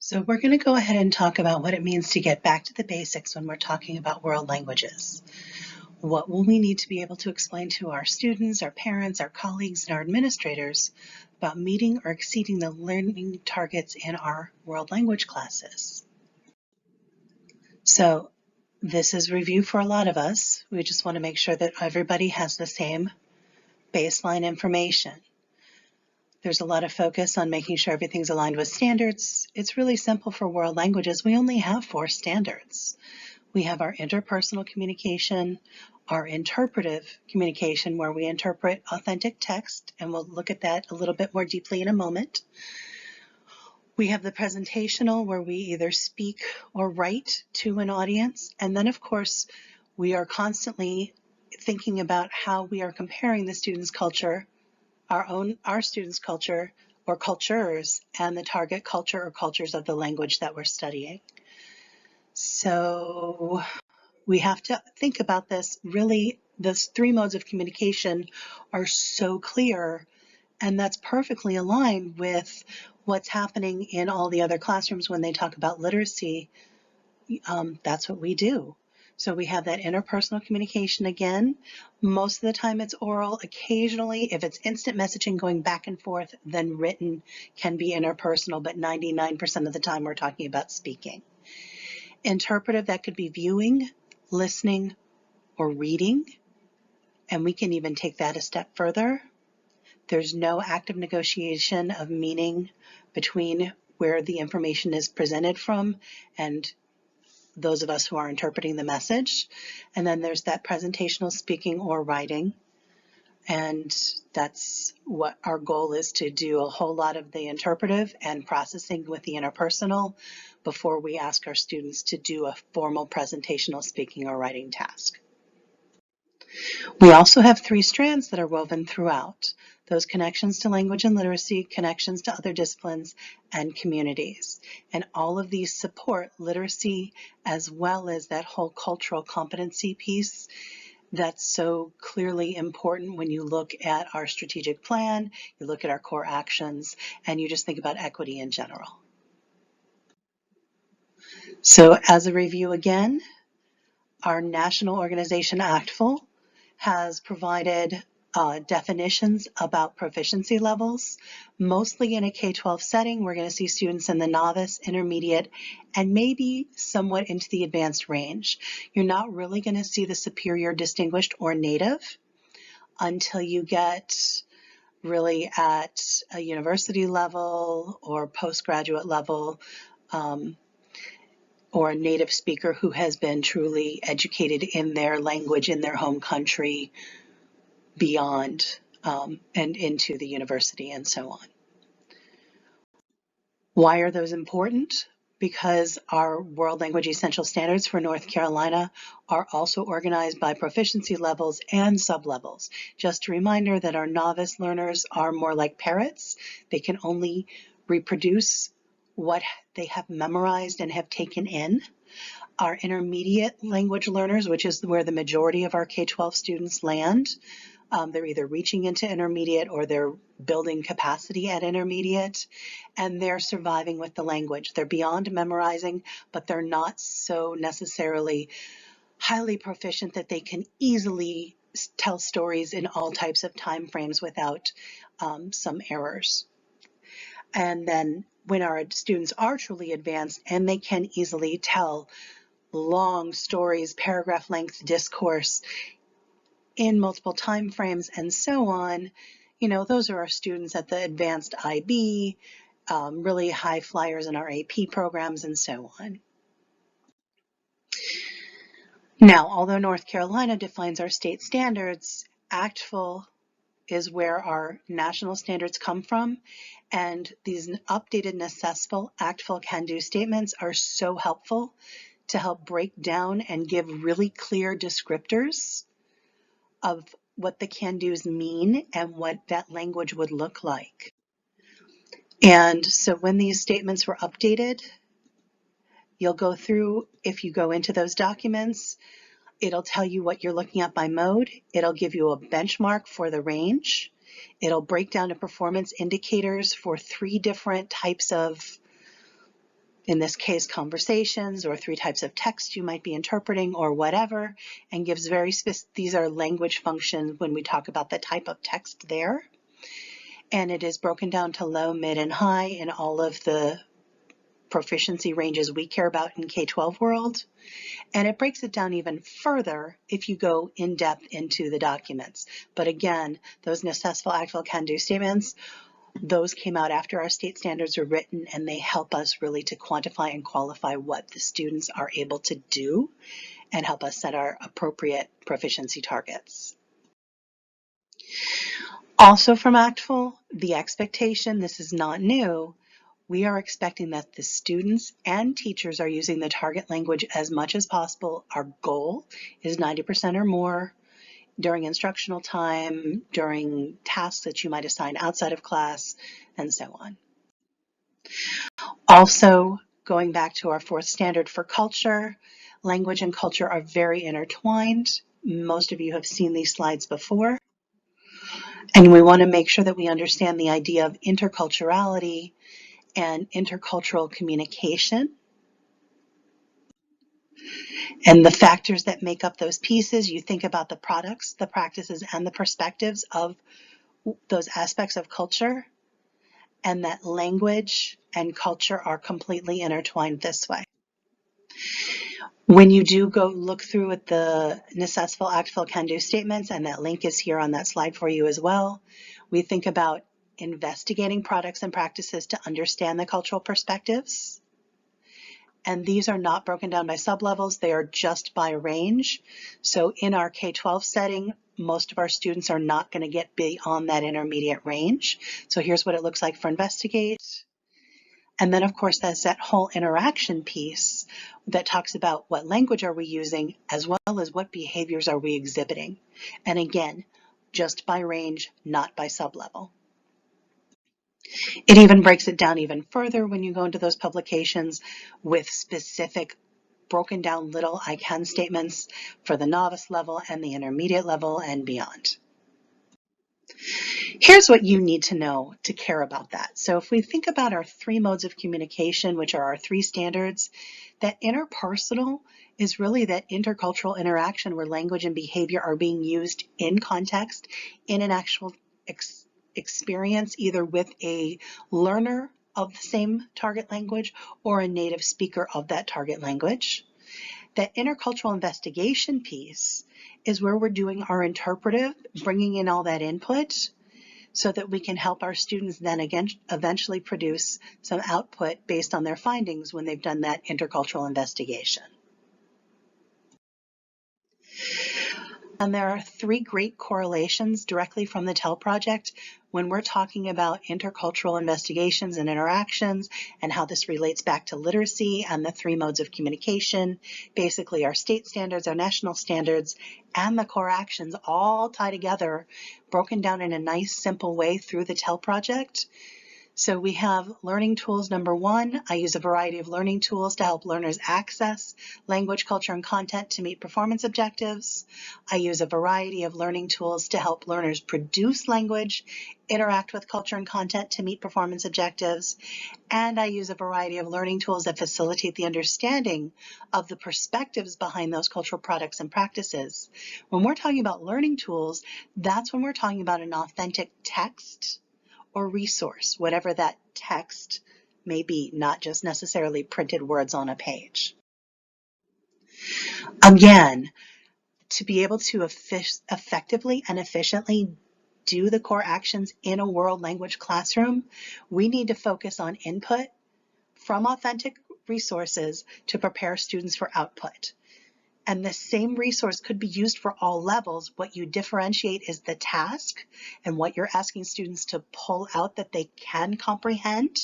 So we're going to go ahead and talk about what it means to get back to the basics when we're talking about world languages. What will we need to be able to explain to our students, our parents, our colleagues, and our administrators about meeting or exceeding the learning targets in our world language classes? So this is review for a lot of us. We just want to make sure that everybody has the same baseline information. There's a lot of focus on making sure everything's aligned with standards. It's really simple for world languages. We only have 4 standards. We have our interpersonal communication, our interpretive communication, where we interpret authentic text, and we'll look at that a little bit more deeply in a moment. We have the presentational, where we either speak or write to an audience. And then, of course, we are constantly thinking about how we are comparing the student's culture, our students' culture or cultures, and the target culture or cultures of the language that we're studying. So we have to think about this. Really, those 3 modes of communication are so clear, and that's perfectly aligned with what's happening in all the other classrooms when they talk about literacy. That's what we do. So we have that interpersonal communication again. Most of the time it's oral. Occasionally, if it's instant messaging going back and forth, then written can be interpersonal, but 99% of the time we're talking about speaking. Interpretive, that could be viewing, listening, or reading. And we can even take that a step further. There's no active negotiation of meaning between where the information is presented from and those of us who are interpreting the message. And then there's that presentational speaking or writing. And that's what our goal is, to do a whole lot of the interpretive and processing with the interpersonal before we ask our students to do a formal presentational speaking or writing task. We also have 3 strands that are woven throughout: those connections to language and literacy, connections to other disciplines, and communities. And all of these support literacy as well as that whole cultural competency piece that's so clearly important when you look at our strategic plan, you look at our core actions, and you just think about equity in general. So as a review again, our national organization, ACTFL, has provided definitions about proficiency levels. Mostly in a K-12 setting, we're going to see students in the novice, intermediate, and maybe somewhat into the advanced range. You're not really going to see the superior, distinguished, or native until you get really at a university level or postgraduate level, or a native speaker who has been truly educated in their language in their home country beyond and into the university and so on. Why are those important? Because our World Language Essential Standards for North Carolina are also organized by proficiency levels and sublevels. Just a reminder that our novice learners are more like parrots. They can only reproduce what they have memorized and have taken in. Our intermediate language learners, which is where the majority of our K-12 students land, they're either reaching into intermediate or they're building capacity at intermediate, and they're surviving with the language. They're beyond memorizing, but they're not so necessarily highly proficient that they can easily tell stories in all types of time frames without some errors. And then when our students are truly advanced and they can easily tell long stories, paragraph length discourse in multiple time frames and so on, those are our students at the advanced IB, really high flyers in our AP programs and so on. Now, although North Carolina defines our state standards, ACTFL is where our national standards come from, and these updated and accessible ACTFL can-do statements are so helpful to help break down and give really clear descriptors of what the can-dos mean and what that language would look like. And so when these statements were updated, you'll go through, if you go into those documents, it'll tell you what you're looking at by mode. It'll give you a benchmark for the range. It'll break down to performance indicators for 3 different types of in this case, conversations or 3 types of text you might be interpreting or whatever, and gives very specific, these are language functions when we talk about the type of text there. And it is broken down to low, mid, and high in all of the proficiency ranges we care about in K-12 world. And it breaks it down even further if you go in depth into the documents. But again, those necessful, actful, can-do statements, those came out after our state standards were written, and they help us really to quantify and qualify what the students are able to do and help us set our appropriate proficiency targets. Also from ACTFL, the expectation, this is not new, we are expecting that the students and teachers are using the target language as much as possible. Our goal is 90% or more during instructional time, during tasks that you might assign outside of class, and so on. Also, going back to our 4th standard for culture, language and culture are very intertwined. Most of you have seen these slides before. And we want to make sure that we understand the idea of interculturality and intercultural communication and the factors that make up those pieces. You think about the products, the practices, and the perspectives of those aspects of culture, and that language and culture are completely intertwined this way. When you do go look through at the necessful, actful, can-do statements, and that link is here on that slide for you as well, we think about investigating products and practices to understand the cultural perspectives. And these are not broken down by sublevels, they are just by range. So in our K-12 setting, most of our students are not going to get beyond that intermediate range. So here's what it looks like for investigate. And then, of course, there's that whole interaction piece that talks about what language are we using, as well as what behaviors are we exhibiting. And again, just by range, not by sublevel. It even breaks it down even further when you go into those publications with specific broken down little I can statements for the novice level and the intermediate level and beyond. Here's what you need to know to care about that. So if we think about our 3 modes of communication, which are our 3 standards, that interpersonal is really that intercultural interaction where language and behavior are being used in context in an actual experience, either with a learner of the same target language or a native speaker of that target language. That intercultural investigation piece is where we're doing our interpretive, bringing in all that input so that we can help our students then again eventually produce some output based on their findings when they've done that intercultural investigation. And there are 3 great correlations directly from the TEL project when we're talking about intercultural investigations and interactions and how this relates back to literacy and the 3 modes of communication, basically our state standards, our national standards, and the core actions all tie together, broken down in a nice, simple way through the TEL project. So we have learning tools. Number 1, I use a variety of learning tools to help learners access language, culture, and content to meet performance objectives. I use a variety of learning tools to help learners produce language, interact with culture and content to meet performance objectives. And I use a variety of learning tools that facilitate the understanding of the perspectives behind those cultural products and practices. When we're talking about learning tools, that's when we're talking about an authentic text or resource, whatever that text may be, not just necessarily printed words on a page. Again, to be able to effectively and efficiently do the core actions in a world language classroom, we need to focus on input from authentic resources to prepare students for output. And the same resource could be used for all levels. What you differentiate is the task and what you're asking students to pull out that they can comprehend,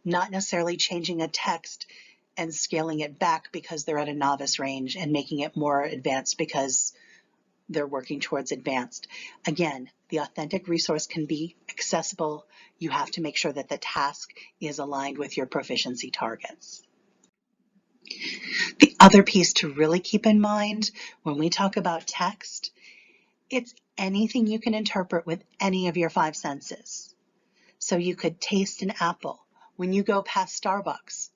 not necessarily changing a text and scaling it back because they're at a novice range and making it more advanced because they're working towards advanced. Again, the authentic resource can be accessible. You have to make sure that the task is aligned with your proficiency targets. The other piece to really keep in mind when we talk about text, it's anything you can interpret with any of your 5 senses. So you could taste an apple. When you go past Starbucks,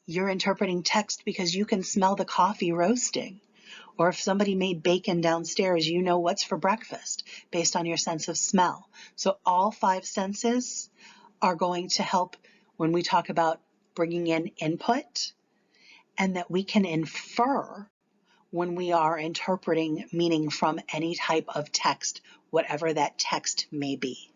You're interpreting text because you can smell the coffee roasting. Or if somebody made bacon downstairs, you know what's for breakfast based on your sense of smell. So all 5 senses are going to help when we talk about bringing in input, and that we can infer when we are interpreting meaning from any type of text, whatever that text may be.